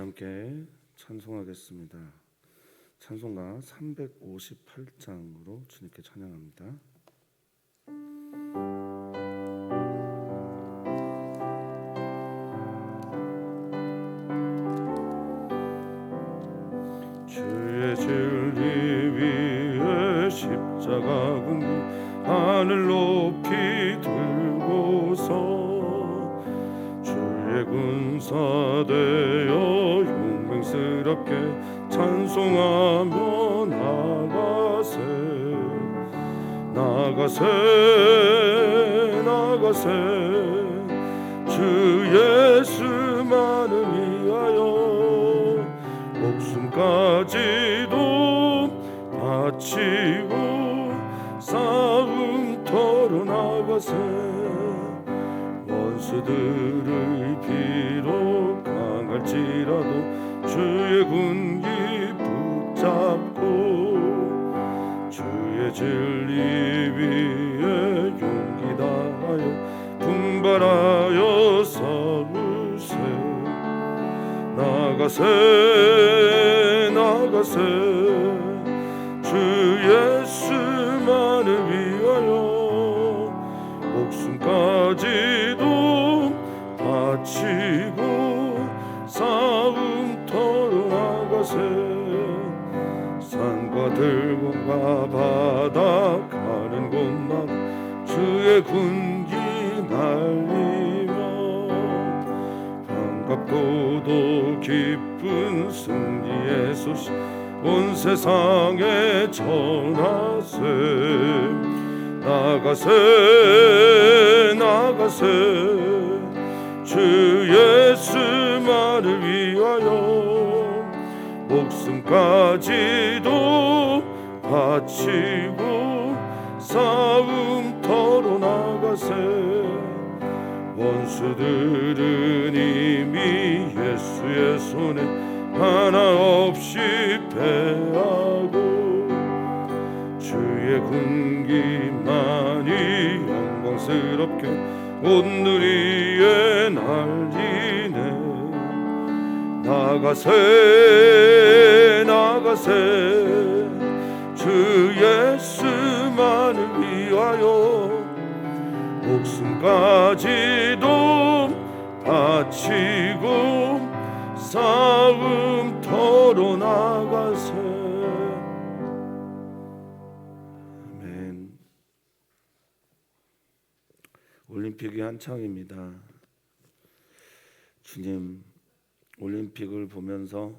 함께 찬송하겠습니다. 찬송가 358장으로 주님께 찬양합니다. 주의 진리 위에 십자가 군기 하늘 높이 들고서 주의 군사 되어 용맹스럽게 찬송하며 나가세 주 예수만을 위하여 목숨까지도 바치고 싸움터로 나가세 원수들을 비록 강할지라도 주의 군기 붙잡고 주의 진리 위에 용기 다하여 분발하여 싸우세 나가세 주 예수만을 위하여 목숨까지도 바치고 싸움터로 나가세 산과 들과 바다 가는 곳마다 주의 군기 날리며 반갑고도 기쁜 승리의 소식 온 세상에 전하세 나가세 주 예수만을 위하여 목숨까지도 바치고 싸움터로 나가세 원수들은 이미 예수의 손에 하나 없이 패하고 주의 군기만이 영광스럽게 온 누리에 날리네 나가세 주 예수만을 위하여 목숨까지도 바치고 싸움터로 나가세. 아멘. 올림픽이 한창입니다. 주님, 올림픽을 보면서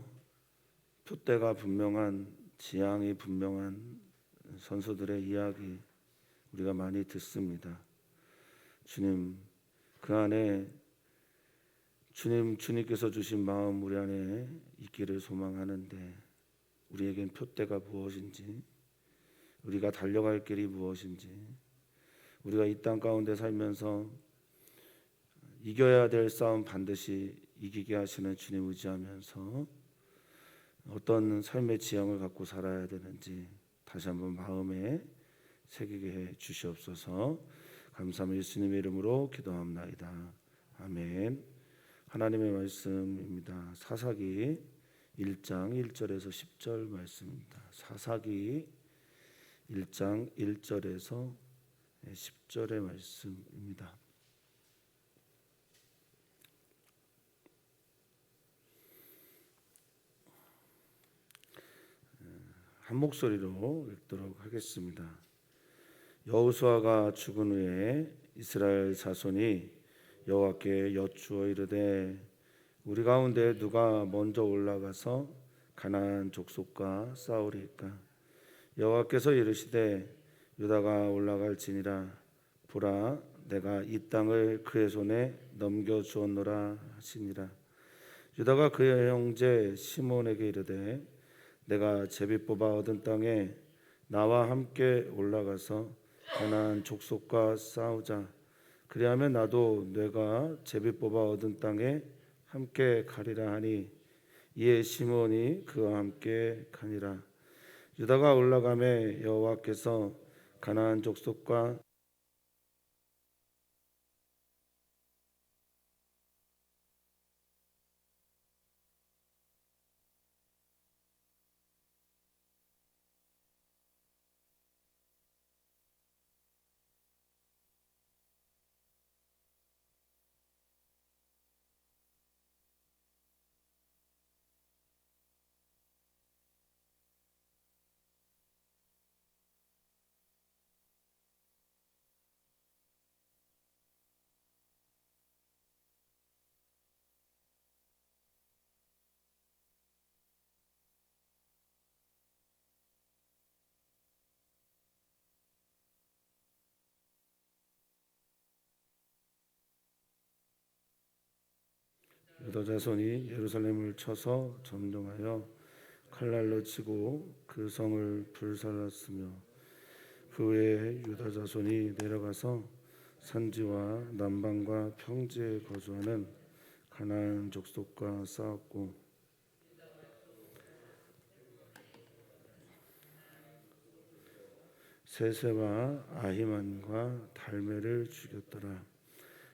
표대가 분명한, 지향이 분명한 선수들의 이야기 우리가 많이 듣습니다. 주님, 그 안에 주님께서 주신 마음 우리 안에 있기를 소망하는데 우리에겐 표대가 무엇인지, 우리가 달려갈 길이 무엇인지, 우리가 이 땅 가운데 살면서 이겨야 될 싸움 반드시 이기게 하시는 주님 의지하면서 어떤 삶의 지향을 갖고 살아야 되는지 다시 한번 마음에 새기게 해 주시옵소서. 감사하며 예수님의 이름으로 기도합나이다. 아멘. 하나님의 말씀입니다. 사사기 1장 1절에서 10절 말씀입니다. 사사기 1장 1절에서 10절의 말씀입니다. 한 목소리로 읽도록 하겠습니다. 여호수아가 죽은 후에 이스라엘 자손이 여호와께 여쭈어 이르되 우리 가운데 누가 먼저 올라가서 가나안 족속과 싸우리까? 여호와께서 이르시되 유다가 올라갈지니라. 보라, 내가 이 땅을 그의 손에 넘겨주었노라 하시니라. 유다가 그의 형제 시몬에게 이르되 내가 제비 뽑아 얻은 땅에 나와 함께 올라가서 가나안 족속과 싸우자. 그리하면 나도 내가 제비 뽑아 얻은 땅에 함께 가리라 하니 이에 시몬이 그와 함께 가니라. 유다가 올라가매 여호와께서 가나안 족속과 유다 자손이 예루살렘을 쳐서 점령하여 칼날로 치고 그 성을 불살랐으며 그 외에 유다 자손이 내려가서 산지와 남방과 평지에 거주하는 가나안 족속과 싸웠고 세세와 아히만과 달메를 죽였더라.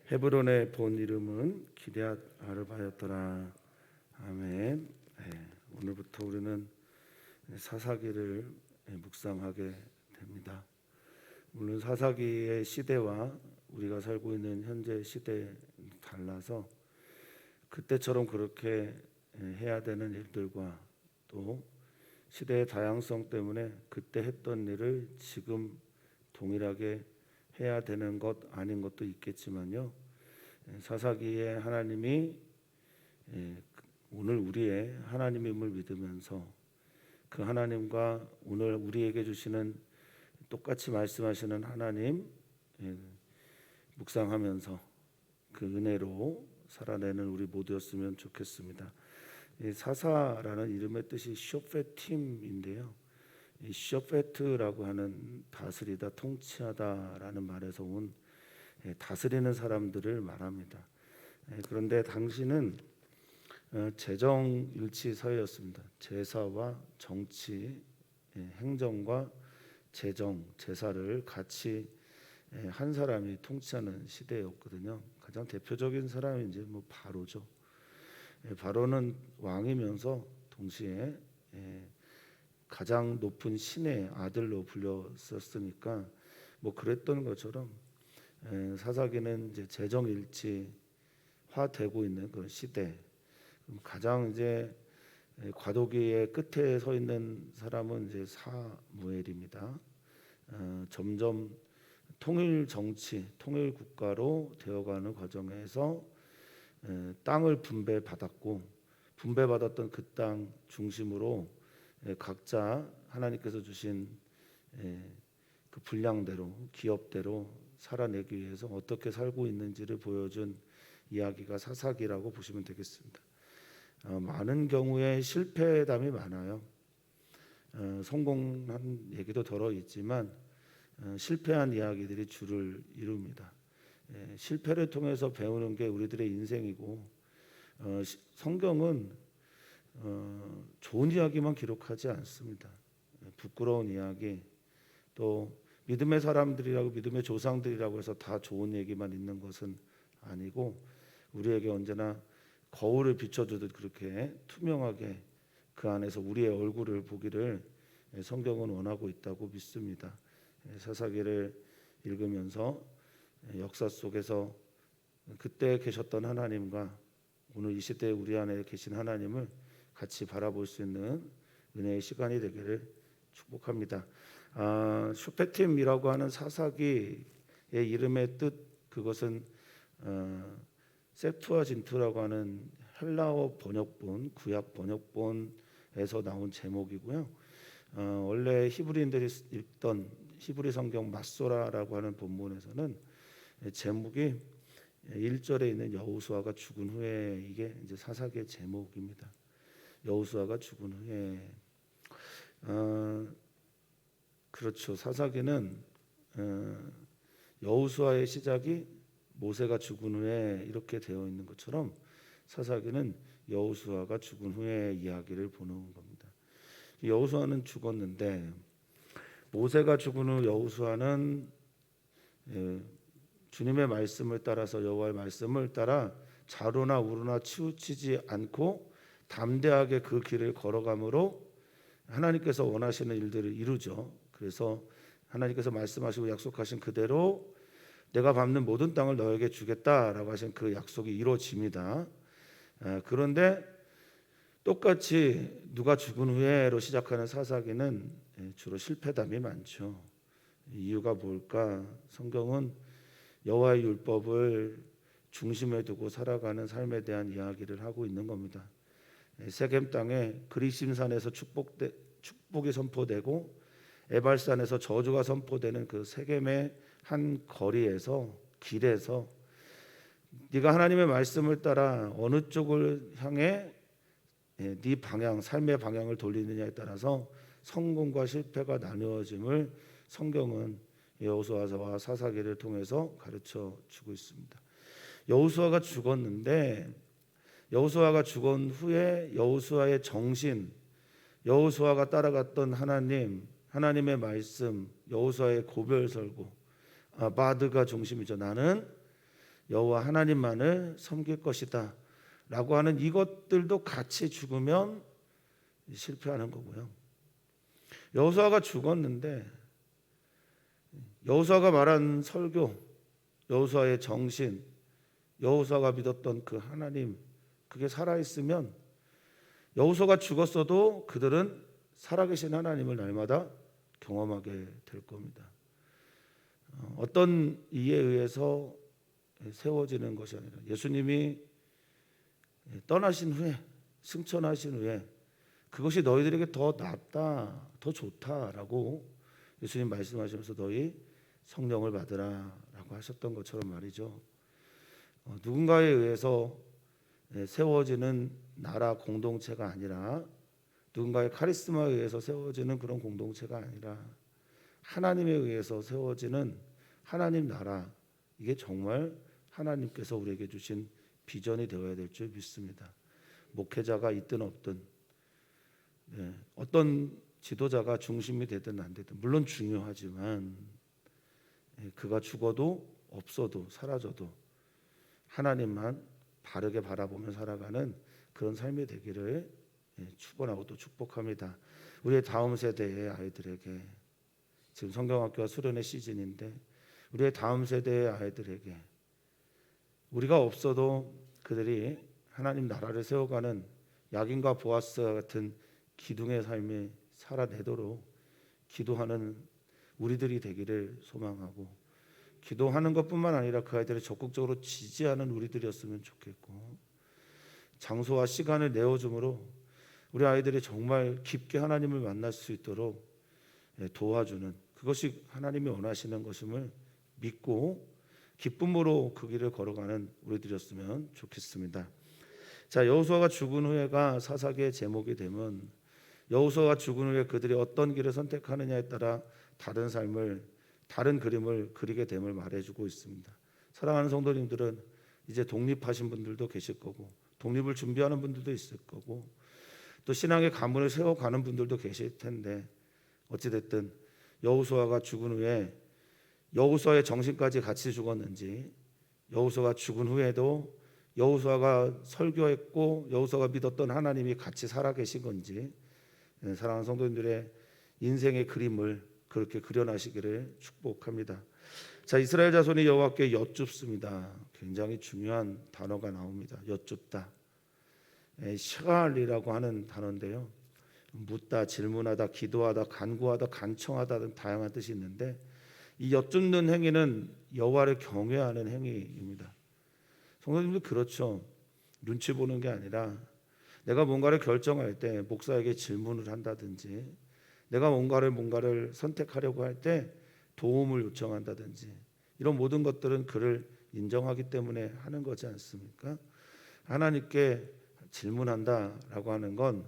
헤브론의 본 이름은 기럇 아르바였더라. 아멘. 네, 오늘부터 우리는 사사기를 묵상하게 됩니다. 물론 사사기의 시대와 우리가 살고 있는 현재 시대에 달라서 그때처럼 그렇게 해야 되는 일들과 또 시대의 다양성 때문에 그때 했던 일을 지금 동일하게 해야 되는 것 아닌 것도 있겠지만요. 사사기에 하나님이 오늘 우리의 하나님임을 믿으면서 그 하나님과 오늘 우리에게 주시는 똑같이 말씀하시는 하나님 묵상하면서 그 은혜로 살아내는 우리 모두였으면 좋겠습니다. 사사라는 이름의 뜻이 쇼페팀인데요. 이 쇼페트라고 하는 다스리다, 통치하다라는 말에서 온 다스리는 사람들을 말합니다. 그런데 당시는 재정일치 사회였습니다. 제사와 정치, 행정과 재정, 제사를 같이 한 사람이 통치하는 시대였거든요. 가장 대표적인 사람이 이제 바로죠. 바로는 왕이면서 동시에 가장 높은 신의 아들로 불렸었으니까 그랬던 것처럼 사사기는 이제 재정일치화되고 있는 그런 시대. 가장 이제 과도기의 끝에 서 있는 사람은 이제 사무엘입니다. 점점 통일 정치, 통일 국가로 되어가는 과정에서 땅을 분배받았고 분배받았던 그 땅 중심으로 각자 하나님께서 주신 그 분량대로 기업대로 살아내기 위해서 어떻게 살고 있는지를 보여준 이야기가 사사기라고 보시면 되겠습니다. 많은 경우에 실패담이 많아요. 성공한 얘기도 덜어 있지만 실패한 이야기들이 주를 이룹니다. 실패를 통해서 배우는 게 우리들의 인생이고 성경은 좋은 이야기만 기록하지 않습니다. 부끄러운 이야기 또 믿음의 사람들이라고 믿음의 조상들이라고 해서 다 좋은 얘기만 있는 것은 아니고 우리에게 언제나 거울을 비춰주듯 그렇게 투명하게 그 안에서 우리의 얼굴을 보기를 성경은 원하고 있다고 믿습니다. 사사기를 읽으면서 역사 속에서 그때 계셨던 하나님과 오늘 이 시대에 우리 안에 계신 하나님을 같이 바라볼 수 있는 은혜의 시간이 되기를 축복합니다. 슈페팀이라고 하는 사사기의 이름의 뜻 그것은 septuagin트라고 하는 헬라어 번역본, 구약 번역본에서 나온 제목이고요. 원래 히브리인들이 읽던 히브리 성경 마소라라고 하는 본문에서는 제목이 1절에 있는 여호수아가 죽은 후에 이게 이제 사사기의 제목입니다. 여호수아가 죽은 후에 그렇죠. 사사기는 여호수아의 시작이 모세가 죽은 후에 이렇게 되어 있는 것처럼 사사기는 여호수아가 죽은 후에 이야기를 보는 겁니다. 여호수아는 죽었는데 모세가 죽은 후 여호수아는 주님의 말씀을 따라서 여호와의 말씀을 따라 좌로나 우로나 치우치지 않고 담대하게 그 길을 걸어감으로 하나님께서 원하시는 일들을 이루죠. 그래서 하나님께서 말씀하시고 약속하신 그대로 내가 밟는 모든 땅을 너에게 주겠다라고 하신 그 약속이 이루어집니다. 그런데 똑같이 누가 죽은 후에로 시작하는 사사기는 주로 실패담이 많죠. 이유가 뭘까? 성경은 여호와의 율법을 중심에 두고 살아가는 삶에 대한 이야기를 하고 있는 겁니다. 세겜 땅에 그리심산에서 축복이 선포되고 에발산에서 저주가 선포되는 그 세겜의 한 거리에서 길에서 네가 하나님의 말씀을 따라 어느 쪽을 향해 네 방향, 삶의 방향을 돌리느냐에 따라서 성공과 실패가 나누어짐을 성경은 여호수아와 사사기를 통해서 가르쳐 주고 있습니다. 여호수아가 죽었는데 여호수아가 죽은 후에 여호수아의 정신, 여호수아가 따라갔던 하나님의 말씀, 여호수아의 고별설고 바드가 중심이죠. 나는 여호와 하나님만을 섬길 것이다 라고 하는 이것들도 같이 죽으면 실패하는 거고요. 여호수아가 죽었는데 여호수아가 말한 설교, 여호수아의 정신, 여호수아가 믿었던 그 하나님, 그게 살아있으면 여호수아가 죽었어도 그들은 살아계신 하나님을 날마다 경험하게 될 겁니다. 어떤 이에 의해서 세워지는 것이 아니라 예수님이 떠나신 후에, 승천하신 후에 그것이 너희들에게 더 낫다, 더 좋다라고 예수님 말씀하시면서 너희 성령을 받으라라고 하셨던 것처럼 말이죠. 누군가에 의해서 세워지는 나라 공동체가 아니라 누군가의 카리스마에 의해서 세워지는 그런 공동체가 아니라 하나님에 의해서 세워지는 하나님 나라, 이게 정말 하나님께서 우리에게 주신 비전이 되어야 될 줄 믿습니다. 목회자가 있든 없든 어떤 지도자가 중심이 되든 안 되든 물론 중요하지만 그가 죽어도 없어도 사라져도 하나님만 바르게 바라보며 살아가는 그런 삶이 되기를 축원하고 또 축복합니다. 우리의 다음 세대의 아이들에게, 지금 성경학교와 수련의 시즌인데 우리의 다음 세대의 아이들에게 우리가 없어도 그들이 하나님 나라를 세워가는 야긴과 보아스 같은 기둥의 삶이 살아내도록 기도하는 우리들이 되기를 소망하고, 기도하는 것뿐만 아니라 그 아이들을 적극적으로 지지하는 우리들이었으면 좋겠고, 장소와 시간을 내어줌으로 우리 아이들이 정말 깊게 하나님을 만날 수 있도록 도와주는, 그것이 하나님이 원하시는 것임을 믿고 기쁨으로 그 길을 걸어가는 우리들이었으면 좋겠습니다. 자, 여호수아가 죽은 후에가 사사기의 제목이 되면 여호수아가 죽은 후에 그들이 어떤 길을 선택하느냐에 따라 다른 삶을, 다른 그림을 그리게 됨을 말해주고 있습니다. 사랑하는 성도님들은 이제 독립하신 분들도 계실 거고 독립을 준비하는 분들도 있을 거고 또 신앙의 가문을 세워가는 분들도 계실 텐데, 어찌됐든 여호수아가 죽은 후에 여호수아의 정신까지 같이 죽었는지, 여호수아가 죽은 후에도 여호수아가 설교했고 여호수아가 믿었던 하나님이 같이 살아계신 건지, 사랑하는 성도님들의 인생의 그림을 그렇게 그려나시기를 축복합니다. 자, 이스라엘 자손이 여호와께 여쭙습니다. 굉장히 중요한 단어가 나옵니다. 여쭙다. 샤갈이라고 하는 단어인데요, 묻다, 질문하다, 기도하다, 간구하다, 간청하다 등 다양한 뜻이 있는데, 이 여쭙는 행위는 여호와를 경외하는 행위입니다. 성도님들 그렇죠. 눈치 보는 게 아니라 내가 뭔가를 결정할 때 목사에게 질문을 한다든지, 내가 뭔가를 선택하려고 할 때 도움을 요청한다든지, 이런 모든 것들은 그를 인정하기 때문에 하는 거지 않습니까? 하나님께 질문한다라고 하는 건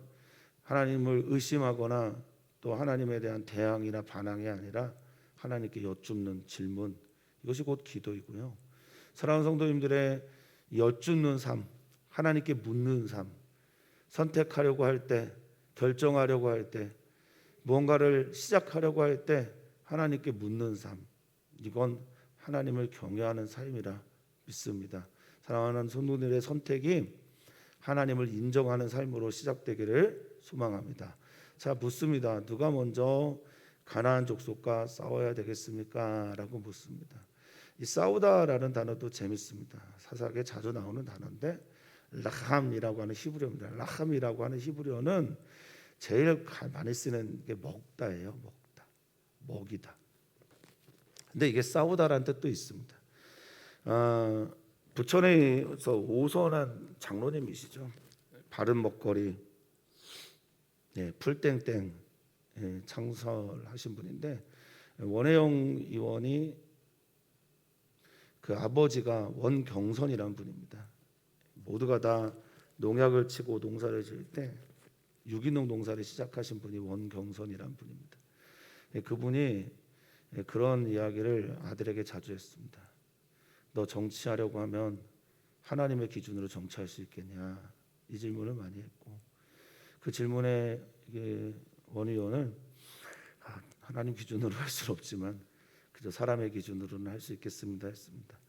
하나님을 의심하거나 또 하나님에 대한 대항이나 반항이 아니라 하나님께 여쭙는 질문, 이것이 곧 기도이고요. 사랑하는 성도님들의 여쭙는 삶, 하나님께 묻는 삶, 선택하려고 할 때, 결정하려고 할 때, 무언가를 시작하려고 할 때 하나님께 묻는 삶, 이건 하나님을 경외하는 삶이라 믿습니다. 사랑하는 성도들의 선택이 하나님을 인정하는 삶으로 시작되기를 소망합니다. 자, 묻습니다. 누가 먼저 가나안 족속과 싸워야 되겠습니까? 라고 묻습니다. 이 싸우다라는 단어도 재밌습니다. 사사기에 자주 나오는 단어인데 라함이라고 하는 히브리어입니다. 라함이라고 하는 히브리어는 제일 많이 쓰는 게 먹다예요. 먹다, 먹이다. 근데 이게 싸우다라는 뜻도 있습니다. 부천에서 오선한 장로님이시죠. 바른 먹거리, 풀땡땡 창설하신 분인데, 원혜영 의원이 그 아버지가 원경선이라는 분입니다. 모두가 다 농약을 치고 농사를 지을 때 유기농 농사를 시작하신 분이 원경선이라는 분입니다. 그분이 그런 이야기를 아들에게 자주 했습니다. 너 정치하려고 하면 하나님의 기준으로 정치할 수 있겠냐? 이 질문을 많이 했고, 그 질문의 원의원은 하나님 기준으로 할 수는 없지만 그저 사람의 기준으로는 할 수 있겠습니다 했습니다.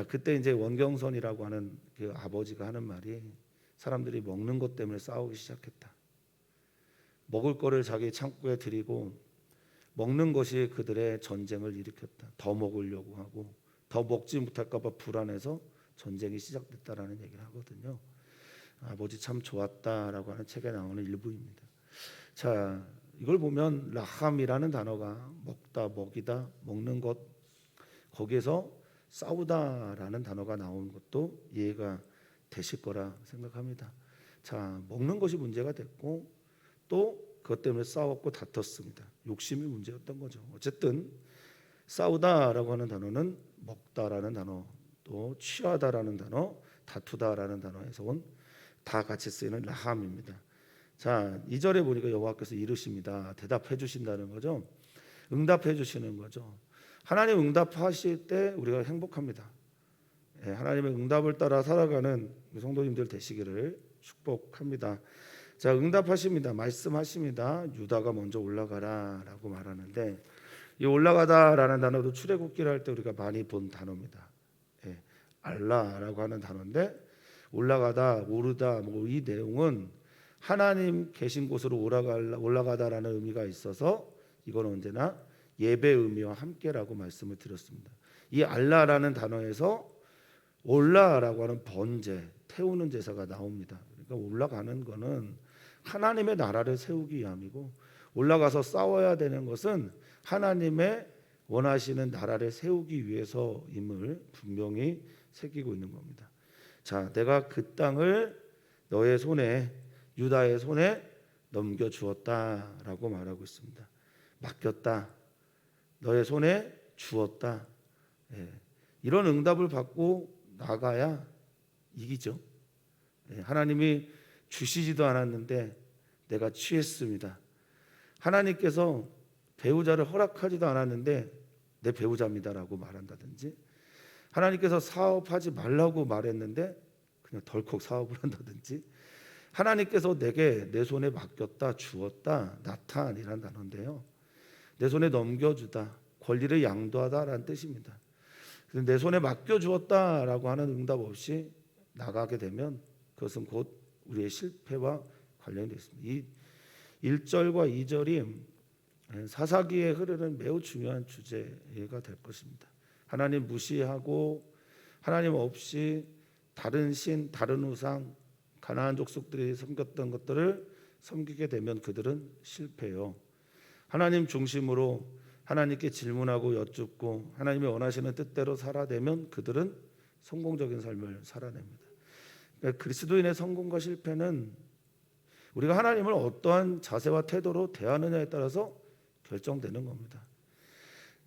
그때 이제 원경선이라고 하는 그 아버지가 하는 말이, 사람들이 먹는 것 때문에 싸우기 시작했다. 먹을 거를 자기 창고에 들이고 먹는 것이 그들의 전쟁을 일으켰다. 더 먹으려고 하고 더 먹지 못할까 봐 불안해서 전쟁이 시작됐다라는 얘기를 하거든요. 아버지 참 좋았다라고 하는 책에 나오는 일부입니다. 자, 이걸 보면 라함이라는 단어가 먹다, 먹이다, 먹는 것, 거기에서 싸우다라는 단어가 나온 것도 이해가 되실 거라 생각합니다. 자, 먹는 것이 문제가 됐고 또 그것 때문에 싸웠고 다퉜습니다. 욕심이 문제였던 거죠. 어쨌든 싸우다라고 하는 단어는 먹다라는 단어, 또 취하다라는 단어, 다투다라는 단어에서 온 다 같이 쓰이는 라함입니다. 자, 2절에 보니까 여호와께서 이르십니다. 대답해 주신다는 거죠. 응답해 주시는 거죠. 하나님 응답하실 때 우리가 행복합니다. 하나님의 응답을 따라 살아가는 성도님들 되시기를 축복합니다. 자, 응답하십니다. 말씀하십니다. 유다가 먼저 올라가라라고 말하는데, 이 올라가다라는 단어도 출애굽기를 할 때 우리가 많이 본 단어입니다. 알라라고 하는 단어인데, 올라가다, 오르다, 뭐 이 내용은 하나님 계신 곳으로 올라가다라는 의미가 있어서 이건 언제나 예배 의미와 함께라고 말씀을 드렸습니다. 이 알라라는 단어에서 올라라고 하는 번제, 태우는 제사가 나옵니다. 그러니까 올라가는 거는 하나님의 나라를 세우기 위함이고, 올라가서 싸워야 되는 것은 하나님의 원하시는 나라를 세우기 위해서임을 분명히 새기고 있는 겁니다. 자, 내가 그 땅을 너의 손에, 유다의 손에 넘겨 주었다라고 말하고 있습니다. 맡겼다, 너의 손에 주었다. 이런 응답을 받고 나가야 이기죠. 하나님이 주시지도 않았는데 내가 취했습니다. 하나님께서 배우자를 허락하지도 않았는데 내 배우자입니다라고 말한다든지, 하나님께서 사업하지 말라고 말했는데 그냥 덜컥 사업을 한다든지, 하나님께서 내게 내 손에 맡겼다, 주었다, 나타이라는 단어인데요, 내 손에 넘겨주다, 권리를 양도하다라는 뜻입니다. 내 손에 맡겨주었다라고 하는 응답 없이 나가게 되면 그것은 곧 우리의 실패와 관련이 있습니다. 이 1절과 2절이 사사기에 흐르는 매우 중요한 주제가 될 것입니다. 하나님 무시하고 하나님 없이 다른 신, 다른 우상, 가나안 족속들이 섬겼던 것들을 섬기게 되면 그들은 실패해요. 하나님 중심으로 하나님께 질문하고 여쭙고 하나님이 원하시는 뜻대로 살아내면 그들은 성공적인 삶을 살아냅니다. 그러니까 그리스도인의 성공과 실패는 우리가 하나님을 어떠한 자세와 태도로 대하느냐에 따라서 결정되는 겁니다.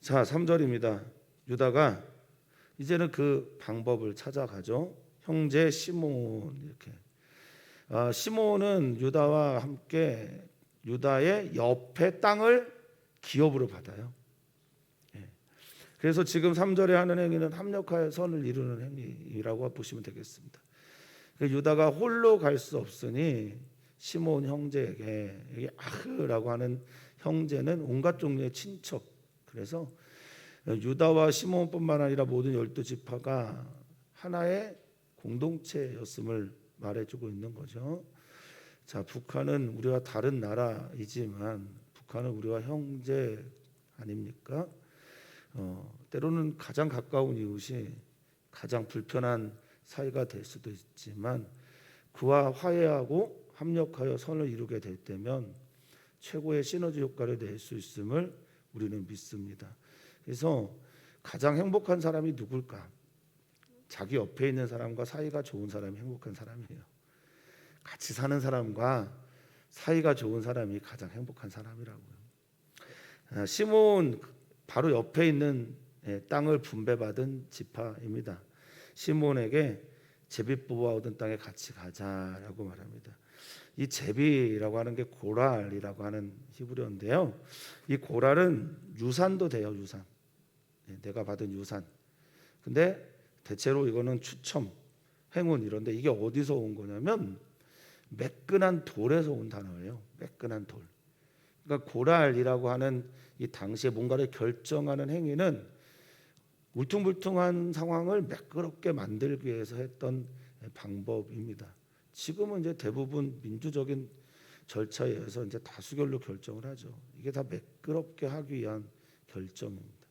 자, 3절입니다. 유다가 이제는 그 방법을 찾아가죠. 형제 시몬, 이렇게. 시몬은 유다와 함께 유다의 옆에 땅을 기업으로 받아요. 그래서 지금 3절에 하는 행위는 합력하여 선을 이루는 행위라고 보시면 되겠습니다. 유다가 홀로 갈 수 없으니 시몬 형제에게 아흐라고 하는 형제는 온갖 종류의 친척, 그래서 유다와 시몬뿐만 아니라 모든 12지파가 하나의 공동체였음을 말해주고 있는 거죠. 자, 북한은 우리와 다른 나라이지만 북한은 우리와 형제 아닙니까? 때로는 가장 가까운 이웃이 가장 불편한 사이가 될 수도 있지만 그와 화해하고 합력하여 선을 이루게 될 때면 최고의 시너지 효과를 낼 수 있음을 우리는 믿습니다. 그래서 가장 행복한 사람이 누굴까? 자기 옆에 있는 사람과 사이가 좋은 사람이 행복한 사람이에요. 같이 사는 사람과 사이가 좋은 사람이 가장 행복한 사람이라고요. 시몬 바로 옆에 있는 땅을 분배받은 지파입니다. 시몬에게 제비 뽑아 얻은 땅에 같이 가자라고 말합니다. 이 제비라고 하는 게 고랄이라고 하는 히브리어인데요. 이 고랄은 유산도 돼요. 유산. 내가 받은 유산. 근데 대체로 이거는 추첨, 행운 이런데 이게 어디서 온 거냐면 매끈한 돌에서 온 단어예요. 매끈한 돌. 그러니까 고랄이라고 하는 이 당시에 뭔가를 결정하는 행위는 울퉁불퉁한 상황을 매끄럽게 만들기 위해서 했던 방법입니다. 지금은 이제 대부분 민주적인 절차에 의해서 이제 다수결로 결정을 하죠. 이게 다 매끄럽게 하기 위한 결정입니다.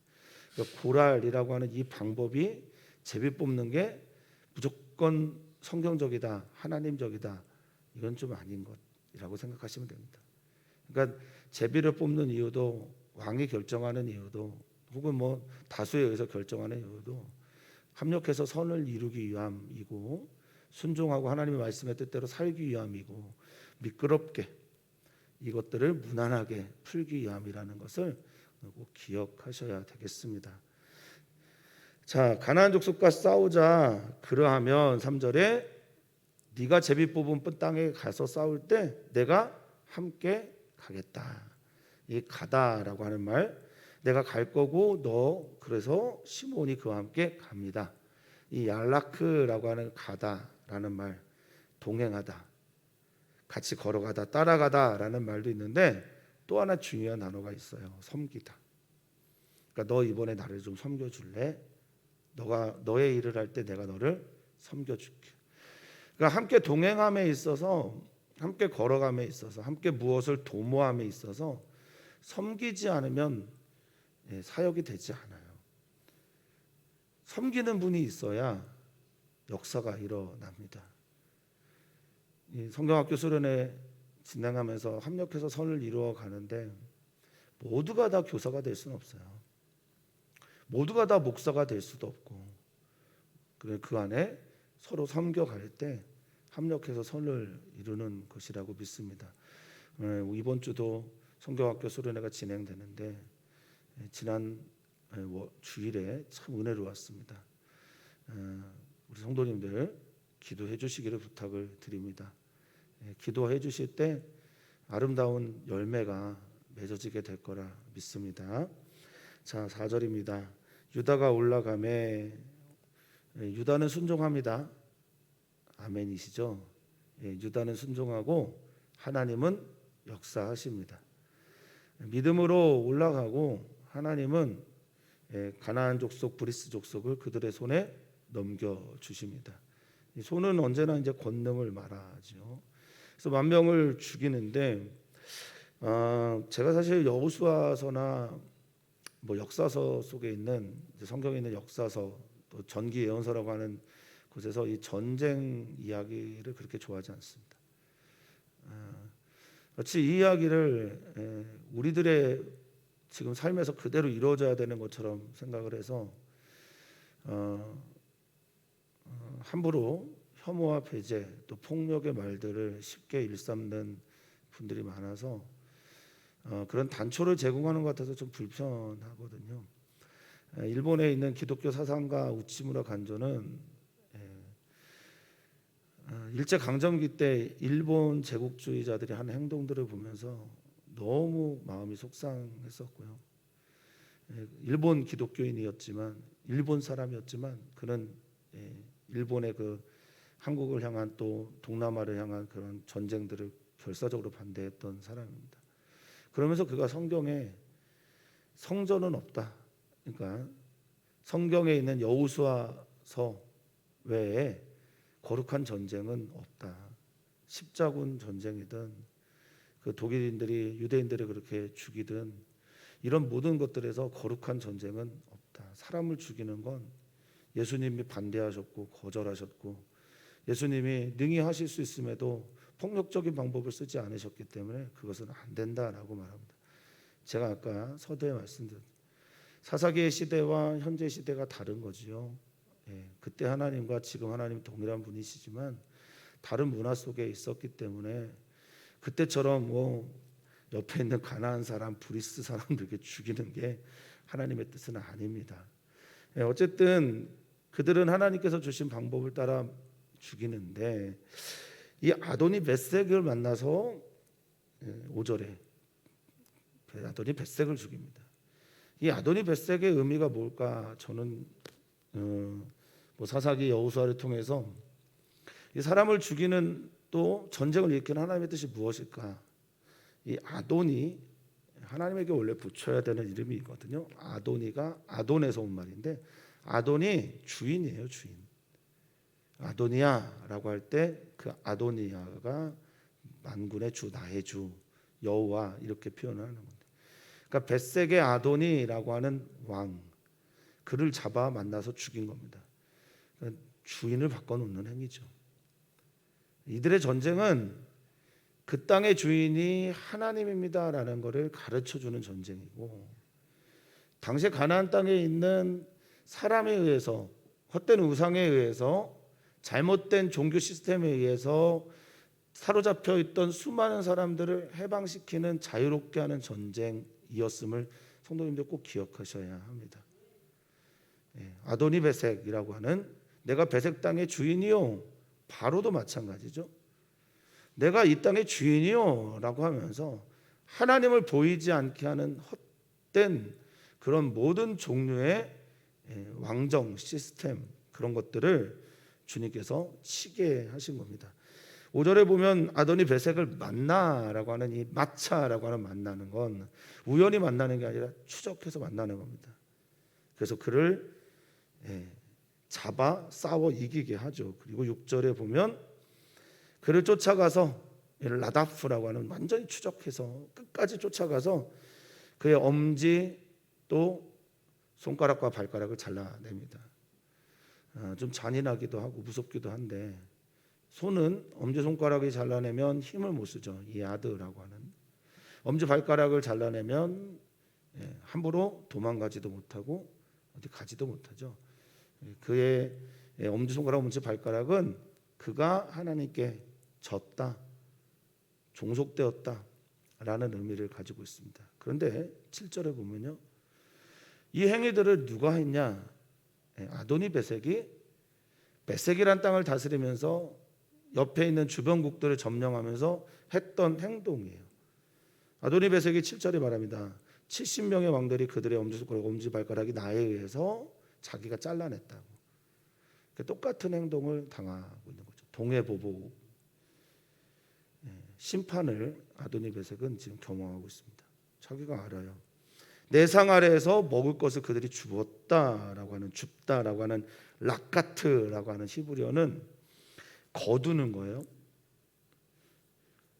그러니까 고랄이라고 하는 이 방법이 제비 뽑는 게 무조건 성경적이다, 하나님적이다. 이건 좀 아닌 것이라고 생각하시면 됩니다. 그러니까 제비를 뽑는 이유도 왕이 결정하는 이유도 혹은 뭐 다수에 의해서 결정하는 이유도 합력해서 선을 이루기 위함이고 순종하고 하나님의 말씀의 뜻대로 살기 위함이고 미끄럽게 이것들을 무난하게 풀기 위함이라는 것을 꼭 기억하셔야 되겠습니다. 자, 가나안 족속과 싸우자. 그러하면 3절에 네가 제비 뽑은 땅에 가서 싸울 때 내가 함께 가겠다. 이 가다라고 하는 말, 내가 갈 거고 너 그래서 시몬이 그와 함께 갑니다. 이 얄라크라고 하는 가다라는 말, 동행하다, 같이 걸어가다, 따라가다라는 말도 있는데 또 하나 중요한 단어가 있어요. 섬기다. 그러니까 너 이번에 나를 좀 섬겨줄래? 너가 너의 일을 할 때 내가 너를 섬겨줄게. 그러니까 함께 동행함에 있어서, 함께 걸어감에 있어서, 함께 무엇을 도모함에 있어서 섬기지 않으면 사역이 되지 않아요. 섬기는 분이 있어야 역사가 일어납니다. 이 성경학교 수련회 진행하면서 합력해서 선을 이루어 가는데 모두가 다 교사가 될 수는 없어요. 모두가 다 목사가 될 수도 없고, 그래 그 안에 서로 섬겨갈 때 합력해서 선을 이루는 것이라고 믿습니다. 이번 주도 성경학교 수련회가 진행되는데 지난 주일에 참 은혜로웠습니다. 우리 성도님들 기도해 주시기를 부탁을 드립니다. 기도해 주실 때 아름다운 열매가 맺어지게 될 거라 믿습니다. 자, 4절입니다. 유다가 올라가매. 유다는 순종합니다. 아멘이시죠? 유다는 순종하고 하나님은 역사하십니다. 믿음으로 올라가고 하나님은 가나안 족속, 브리스 족속을 그들의 손에 넘겨 주십니다. 이 손은 언제나 이제 권능을 말하죠. 그래서 만 명을 죽이는데 제가 사실 여호수아서나 뭐 역사서 속에 있는 성경에 있는 역사서 또 전기 예언서라고 하는 곳에서 이 전쟁 이야기를 그렇게 좋아하지 않습니다. 마치 이 이야기를 우리들의 지금 삶에서 그대로 이루어져야 되는 것처럼 생각을 해서 함부로 혐오와 배제 또 폭력의 말들을 쉽게 일삼는 분들이 많아서 그런 단초를 제공하는 것 같아서 좀 불편하거든요. 일본에 있는 기독교 사상가 우치무라 간조는 일제 강점기 때 일본 제국주의자들이 하는 행동들을 보면서 너무 마음이 속상했었고요. 일본 기독교인이었지만, 일본 사람이었지만 그는 일본의 그 한국을 향한 또 동남아를 향한 그런 전쟁들을 결사적으로 반대했던 사람입니다. 그러면서 그가 성경에 성전은 없다. 그러니까 성경에 있는 여호수아서 외에 거룩한 전쟁은 없다. 십자군 전쟁이든 그 독일인들이 유대인들을 그렇게 죽이든 이런 모든 것들에서 거룩한 전쟁은 없다. 사람을 죽이는 건 예수님이 반대하셨고 거절하셨고 예수님이 능히 하실 수 있음에도 폭력적인 방법을 쓰지 않으셨기 때문에 그것은 안 된다라고 말합니다. 제가 아까 서두에 말씀드린 사사기의 시대와 현재 시대가 다른 거지요. 그때 하나님과 지금 하나님 동일한 분이시지만 다른 문화 속에 있었기 때문에 그때처럼 뭐 옆에 있는 가나안 사람, 브리스 사람들 이렇게 죽이는 게 하나님의 뜻은 아닙니다. 어쨌든 그들은 하나님께서 주신 방법을 따라 죽이는데 이 아도니 벳색을 만나서 5절에 아도니 벳색을 죽입니다. 이 아도니 벳색의 의미가 뭘까? 저는 사사기 여호수아를 통해서 이 사람을 죽이는 또 전쟁을 일으키는 하나님의 뜻이 무엇일까? 이 아도니 하나님에게 원래 붙여야 되는 이름이거든요. 아도니가 아돈에서 온 말인데 아돈이 주인이에요, 주인. 아도니아라고 할 때 그 아도니아가 만군의 주, 나의 주, 여호와 이렇게 표현을 하는 겁니다. 그러니까 벳색의 아도니라고 하는 왕, 그를 잡아 만나서 죽인 겁니다. 그러니까 주인을 바꿔놓는 행위죠. 이들의 전쟁은 그 땅의 주인이 하나님입니다라는 것을 가르쳐주는 전쟁이고, 당시 가나안 땅에 있는 사람에 의해서, 헛된 우상에 의해서, 잘못된 종교 시스템에 의해서 사로잡혀 있던 수많은 사람들을 해방시키는 자유롭게 하는 전쟁이었음을 성도님들 꼭 기억하셔야 합니다. 아도니 베색이라고 하는, 내가 베색 땅의 주인이요, 바로도 마찬가지죠. 내가 이 땅의 주인이요 라고 하면서 하나님을 보이지 않게 하는 헛된 그런 모든 종류의 왕정 시스템, 그런 것들을 주님께서 치게 하신 겁니다. 5절에 보면 아도니 벳색을 만나라고 하는 이 마차라고 하는 만나는 건 우연히 만나는 게 아니라 추적해서 만나는 겁니다. 그래서 그를 잡아 싸워 이기게 하죠. 그리고 6절에 보면 그를 쫓아가서 라다프라고 하는, 완전히 추적해서 끝까지 쫓아가서 그의 엄지 또 손가락과 발가락을 잘라냅니다. 좀 잔인하기도 하고 무섭기도 한데, 손은 엄지손가락이 잘라내면 힘을 못 쓰죠. 이 야드라고 하는. 엄지발가락을 잘라내면 함부로 도망가지도 못하고 어디 가지도 못하죠. 그의 엄지손가락, 엄지발가락은 그가 하나님께 졌다, 종속되었다 라는 의미를 가지고 있습니다. 그런데 7절에 보면요, 이 행위들을 누가 했냐? 아도니 벳색이 벳색이란 땅을 다스리면서 옆에 있는 주변국들을 점령하면서 했던 행동이에요. 아도니 벳색이 7절에 말합니다. 70명의 왕들이 그들의 엄지손가락, 엄지발가락이 나에 의해서 자기가 잘라냈다고. 똑같은 행동을 당하고 있는 거죠. 동해보복 심판을 아도니 벳색은 지금 경험하고 있습니다. 자기가 알아요. 내 상 아래에서 먹을 것을 그들이 주었다라고 하는, 줍다라고 하는 락가트라고 하는 히브리어는 거두는 거예요.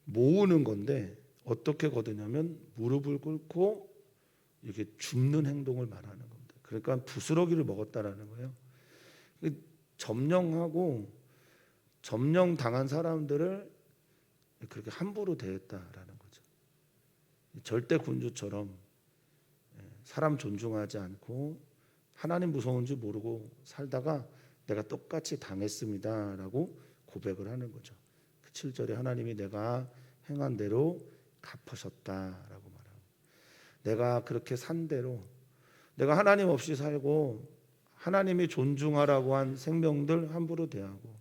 모으는 건데 어떻게 거두냐면 무릎을 꿇고 이렇게 줍는 행동을 말하는 겁니다. 그러니까 부스러기를 먹었다라는 거예요. 점령하고 점령당한 사람들을 그렇게 함부로 대했다라는 거죠. 절대 군주처럼 사람 존중하지 않고 하나님 무서운 줄 모르고 살다가 내가 똑같이 당했습니다라고 고백을 하는 거죠. 그 7절에 하나님이 내가 행한 대로 갚으셨다라고 말하고, 내가 그렇게 산 대로, 내가 하나님 없이 살고 하나님이 존중하라고 한 생명들 함부로 대하고,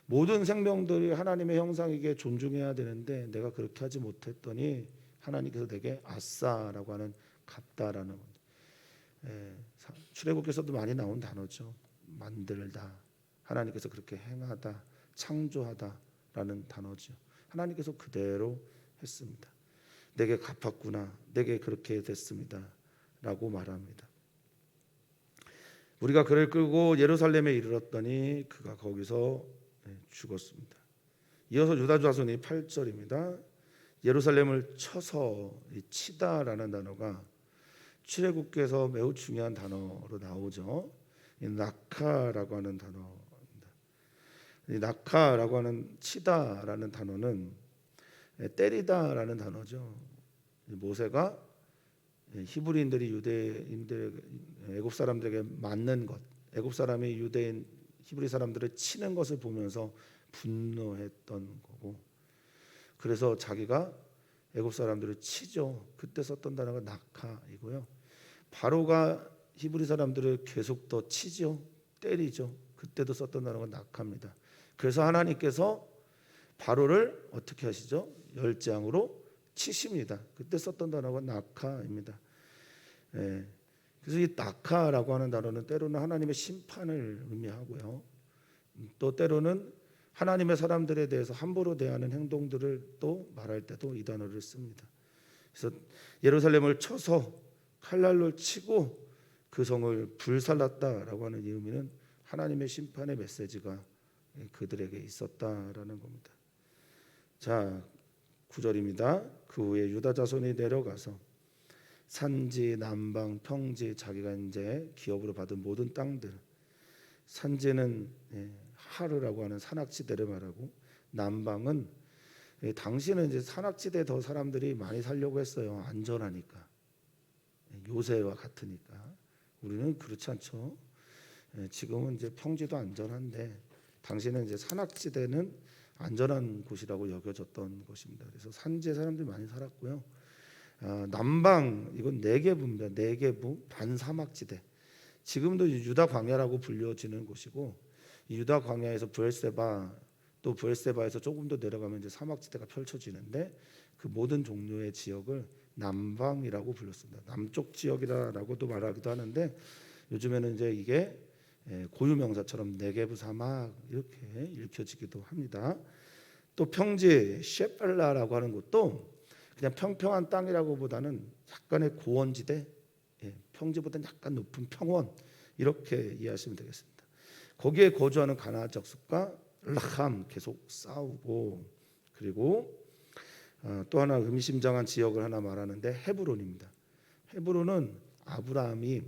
모든 생명들이 하나님의 형상이기에 존중해야 되는데 내가 그렇게 하지 못했더니 하나님께서 내게 아싸라고 하는, 갚다라는 겁니다. 출애굽께서도 많이 나온 단어죠. 만들다, 하나님께서 그렇게 행하다, 창조하다라는 단어죠. 하나님께서 그대로 했습니다. 내게 갚았구나, 내게 그렇게 됐습니다 라고 말합니다. 우리가 그를 끌고 예루살렘에 이르렀더니 그가 거기서 죽었습니다. 이어서 유다 자손이 8절입니다. 예루살렘을 쳐서, 치다라는 단어가 출애굽께서 매우 중요한 단어로 나오죠. 이 낙하라고 하는 단어입니다. 이 낙하라고 하는, 치다라는 단어는 때리다라는 단어죠. 모세가 히브리인들이 유대인들, 애굽 사람들에게 맞는 것, 애굽 사람이 유대인 히브리 사람들을 치는 것을 보면서 분노했던 거고, 그래서 자기가 애굽 사람들을 치죠. 그때 썼던 단어가 낙하이고요. 바로가 히브리 사람들을 계속 더 치죠, 때리죠. 그때도 썼던 단어가 낙하입니다. 그래서 하나님께서 바로를 어떻게 하시죠? 열장으로 치십니다. 그때 썼던 단어가 낙하입니다. 예. 그래서 이 낙하라고 하는 단어는 때로는 하나님의 심판을 의미하고요. 또 때로는 하나님의 사람들에 대해서 함부로 대하는 행동들을 또 말할 때도 이 단어를 씁니다. 그래서 예루살렘을 쳐서 칼날로 치고 그 성을 불살랐다라고 하는 이 의미는 하나님의 심판의 메시지가 그들에게 있었다라는 겁니다. 자, 9절입니다. 그 후에 유다 자손이 내려가서 산지, 남방, 평지, 자기가 이제 기업으로 받은 모든 땅들, 산지는 하르라고 하는 산악지대를 말하고, 남방은 당시는 이제 산악지대 더 사람들이 많이 살려고 했어요. 안전하니까, 요새와 같으니까. 우리는 그렇지 않죠. 지금은 이제 평지도 안전한데 당시는 이제 산악지대는 안전한 곳이라고 여겨졌던 것입니다. 그래서 산지에 사람들이 많이 살았고요. 남방, 이건 네게부입니다. 네게부 반사막지대. 지금도 유다 광야라고 불려지는 곳이고, 이 유다 광야에서 브엘세바, 또 브엘세바에서 조금 더 내려가면 이제 사막지대가 펼쳐지는데, 그 모든 종류의 지역을 남방이라고 불렀습니다. 남쪽 지역이라고도 말하기도 하는데, 요즘에는 이제 이게 고유명사처럼 네게부 사막 이렇게 읽혀지기도 합니다. 또 평지 셰펠라라고 하는 곳도 그냥 평평한 땅이라고 보다는 약간의 고원지대, 평지보다는 약간 높은 평원, 이렇게 이해하시면 되겠습니다. 거기에 거주하는 가나안 족속과 라함 계속 싸우고, 그리고 또 하나 의미심장한 지역을 하나 말하는데 헤브론입니다. 헤브론은 아브라함이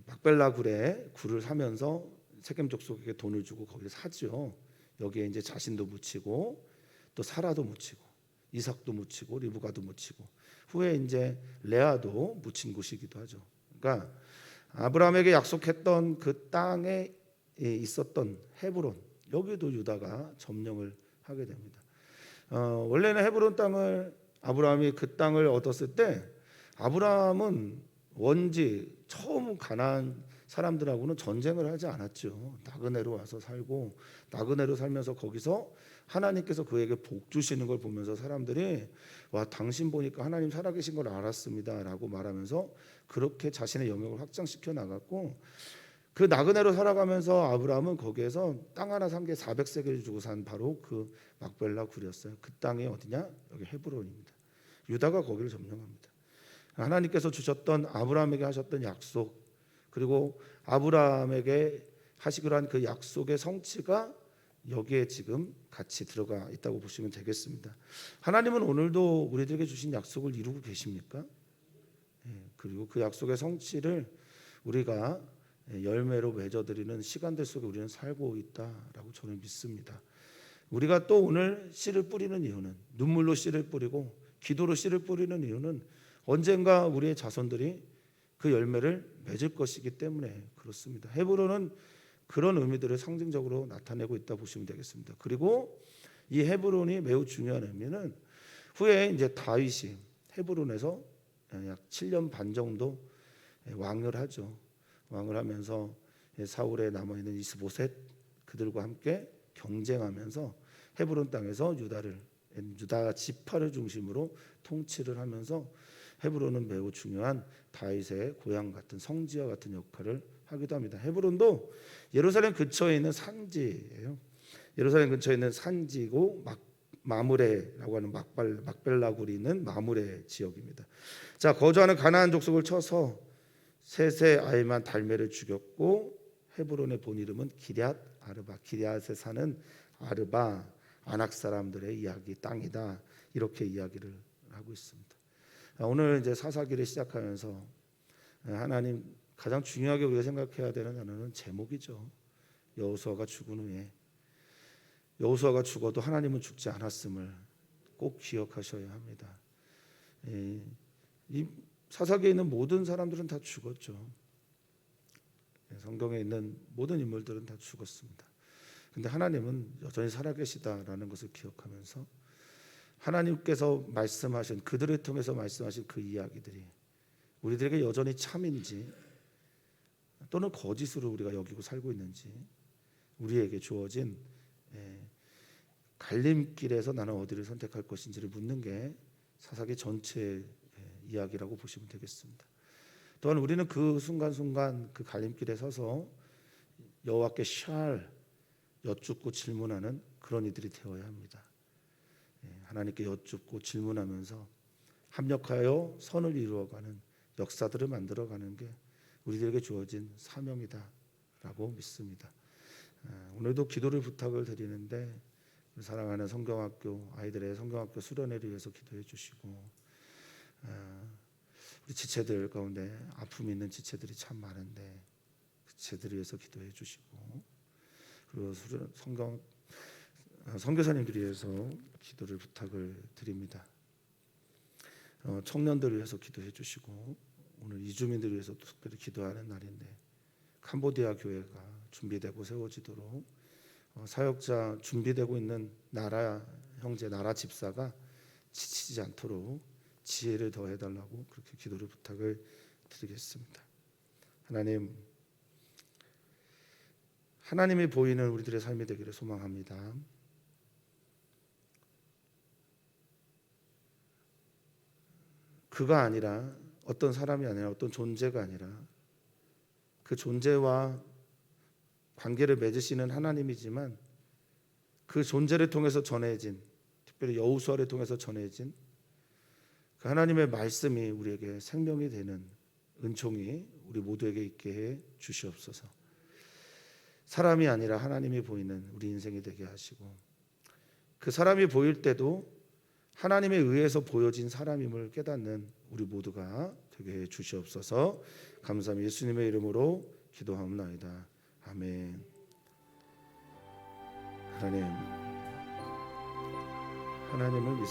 막벨라 굴에 굴을 사면서 세겜 족속에게 돈을 주고 거기를 사죠. 여기에 이제 자신도 묻히고 또 사라도 묻히고 이삭도 묻히고 리브가도 묻히고, 후에 이제 레아도 묻힌 곳이기도 하죠. 그러니까 아브라함에게 약속했던 그 땅에 있었던 헤브론, 여기도 유다가 점령을 하게 됩니다. 원래는 헤브론 땅을 아브라함이 그 땅을 얻었을 때, 아브라함은 원지 처음 가나안 사람들하고는 전쟁을 하지 않았죠. 나그네로 와서 살고, 나그네로 살면서 거기서 하나님께서 그에게 복 주시는 걸 보면서 사람들이 와, 당신 보니까 하나님 살아계신 걸 알았습니다 라고 말하면서 그렇게 자신의 영역을 확장시켜 나갔고, 그 나그네로 살아가면서 아브라함은 거기에서 땅 하나 산 게 400세겔 주고 산 바로 그 막벨라 굴이었어요. 그 땅이 어디냐? 여기 헤브론입니다. 유다가 거기를 점령합니다. 하나님께서 주셨던, 아브라함에게 하셨던 약속, 그리고 아브라함에게 하시기로 한 그 약속의 성취가 여기에 지금 같이 들어가 있다고 보시면 되겠습니다. 하나님은 오늘도 우리들에게 주신 약속을 이루고 계십니까? 그리고 그 약속의 성취를 우리가 열매로 맺어드리는 시간들 속에 우리는 살고 있다라고 저는 믿습니다. 우리가 또 오늘 씨를 뿌리는 이유는, 눈물로 씨를 뿌리고 기도로 씨를 뿌리는 이유는 언젠가 우리의 자손들이 그 열매를 맺을 것이기 때문에 그렇습니다. 헤브론은 그런 의미들을 상징적으로 나타내고 있다 보시면 되겠습니다. 그리고 이 헤브론이 매우 중요한 의미는, 후에 이제 다윗이 헤브론에서 약 7년 반 정도 왕을 하죠. 왕을 하면서 사울에 남아 있는 이스보셋 그들과 함께 경쟁하면서 헤브론 땅에서 유다 지파를 중심으로 통치를 하면서 헤브론은 매우 중요한 다윗의 고향 같은 성지와 같은 역할을 하기도 합니다. 헤브론도 예루살렘 근처에 있는 산지예요. 예루살렘 근처에 있는 산지고 마므레라고 하는 막벨라굴이 있는 마므레 지역입니다. 자, 거주하는 가나안 족속을 쳐서 셋의 아이만 달메를 죽였고, 헤브론의 본 이름은 기럇 아르바, 기럇에 사는 아르바 아낙 사람들의 이야기 땅이다, 이렇게 이야기를 하고 있습니다. 오늘 이제 사사기를 시작하면서 하나님 가장 중요하게 우리가 생각해야 되는 단어는 제목이죠. 여호수아가 죽은 후에, 여호수아가 죽어도 하나님은 죽지 않았음을 꼭 기억하셔야 합니다. 이 사사기에 있는 모든 사람들은 다 죽었죠. 성경에 있는 모든 인물들은 다 죽었습니다. 근데 하나님은 여전히 살아계시다라는 것을 기억하면서 하나님께서 말씀하신, 그들을 통해서 말씀하신 그 이야기들이 우리들에게 여전히 참인지 또는 거짓으로 우리가 여기고 살고 있는지, 우리에게 주어진 갈림길에서 나는 어디를 선택할 것인지를 묻는 게 사사기 전체 이야기라고 보시면 되겠습니다. 또한 우리는 그 순간순간 그 갈림길에 서서 여호와께 샬 여쭙고 질문하는 그런 이들이 되어야 합니다. 하나님께 여쭙고 질문하면서 합력하여 선을 이루어가는 역사들을 만들어가는 게 우리들에게 주어진 사명이다라고 믿습니다. 오늘도 기도를 부탁을 드리는데 사랑하는 성경학교 아이들의 성경학교 수련회를 위해서 기도해 주시고, 우리 지체들 가운데 아픔 있는 지체들이 참 많은데 그 지체들을 위해서 기도해 주시고, 그리고 선교사님들을 위해서 기도를 부탁을 드립니다. 청년들을 위해서 기도해 주시고, 오늘 이주민들을 위해서 특별히 기도하는 날인데 캄보디아 교회가 준비되고 세워지도록 사역자 준비되고 있는 나라 형제 나라 집사가 지치지 않도록 지혜를 더해달라고 그렇게 기도를 부탁을 드리겠습니다. 하나님이 보이는 우리들의 삶이 되기를 소망합니다. 그가 아니라, 어떤 사람이 아니라, 어떤 존재가 아니라 그 존재와 관계를 맺으시는 하나님이지만 그 존재를 통해서 전해진, 특별히 여호수아를 통해서 전해진 그 하나님의 말씀이 우리에게 생명이 되는 은총이 우리 모두에게 있게 해 주시옵소서. 사람이 아니라 하나님이 보이는 우리 인생이 되게 하시고, 그 사람이 보일 때도 하나님에 의해서 보여진 사람임을 깨닫는 우리 모두가 되게 해 주시옵소서. 감사합니다. 예수님의 이름으로 기도하옵나이다. 아멘. 하나님을